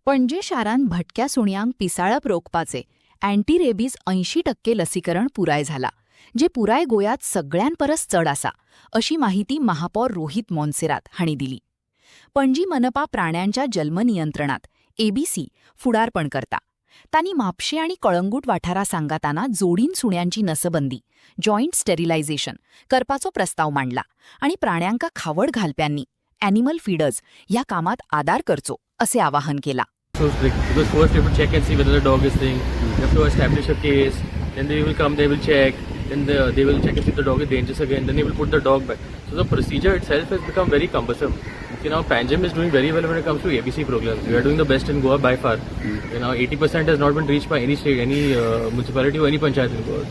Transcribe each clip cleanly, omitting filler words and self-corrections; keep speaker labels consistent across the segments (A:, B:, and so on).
A: पणजे शारांत भटक्या सुण्यांक पिसाळप रोखपाचे अँटी रेबीज 80% लसीकरण पुराय झाला, जे पुराय गोयात सगळ्यां परस चड आसा, अशी माहिती महापौर रोहित मोन्सेरात हांणी दिली. पणजी मनपा प्राण्यांच्या जल्म नियंत्रणात एबीसी फुडारपण करता. तांणी म्हापशे आनी कळंगूट वाठारा सांगाताना जोडीन सुण्यांची नसबंदी, जॉयंट स्टेरिलायझेशन करपाचो प्रस्ताव मांडला आनी प्राण्यांका खावड घालप्यांनी एनिमल फीडर्स ह्या कामात आदार करचो असे आवाहन केला.
B: So strict because first they will check and see whether the dog is staying. You have to establish a case. Then they will come, they will check. Then they will check if the dog is dangerous again. Then they will put the dog back. So the procedure itself has become very cumbersome. You know, Panjim is doing very well when it comes to ABC programs. We are doing the best in Goa by far. You know, 80% has not been reached by any state, any municipality or any panchayat in Goa.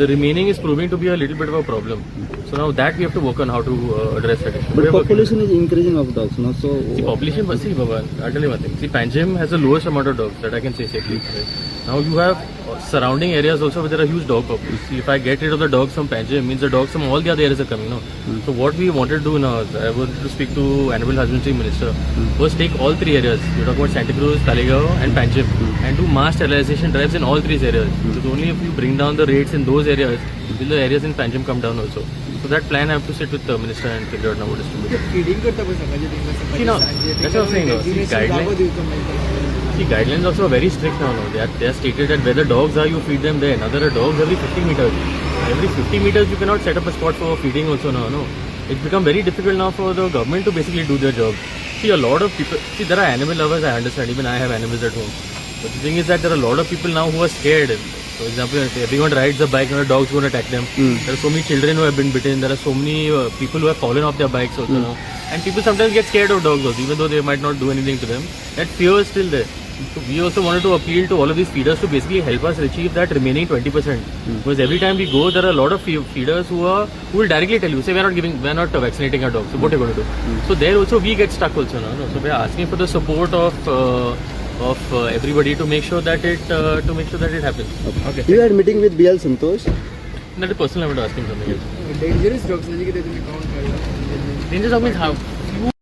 B: The remaining is proving to be a little bit of a problem. So now that we have to work on how to address it.
C: But population is increasing of dogs, no? So
B: the population, see, Baba, I'll tell you one thing. See, Panjim has the lowest amount of dogs that I can say safely. Now you have surrounding areas also where there are huge dog populations. See, if I get rid of the dogs from Panjim, means the dogs from all the other areas are coming, no? So what we wanted to do now, I wanted to speak to Animal Husbandry Minister, was take all three areas. We're talking about Santa Cruz, Talegaon and Panjim, and do mass sterilization drives in all three areas. Because only if you bring down the rates in those areas, will the areas in Panjim come down also. So that plan I have to sit with the minister and figure out now what is to be done.
D: Feeding करता पण सकाळच्या
B: See, now, that's what I'm saying. No? See, guidelines also are very strict now. No? They are stated that where the dogs are, you feed them there. Now there are dogs every 50 meters. Every 50 meters, you cannot set up a spot for feeding also now. No, it's become very difficult now for the government to basically do their job. See, a lot of people. See, there are animal lovers. I understand. Even I have animals at home. But the thing is that there are a lot of people now who are scared. For example, if everyone rides a bike and a dog's going to attack them. There are so many children who have been bitten. There are so many people who have fallen off their bikes also now. And people sometimes get scared of dogs also, even though they might not do anything to them. That fear is still there. So we also wanted to appeal to all of these feeders to basically help us achieve that remaining 20%. Because every time we go, there are a lot of feeders who will directly tell you, say we're not vaccinating our dogs. So what are you going to do? So there also we get stuck also now. No? So we are asking for the support of everybody to make sure that it happens.
C: okay. You had meeting with BL Santosh.
B: Not a personal, I want to ask him something else.
D: Dangerous dogs म्हणजे किती तुम्ही count करता
B: Dangerous dog means how?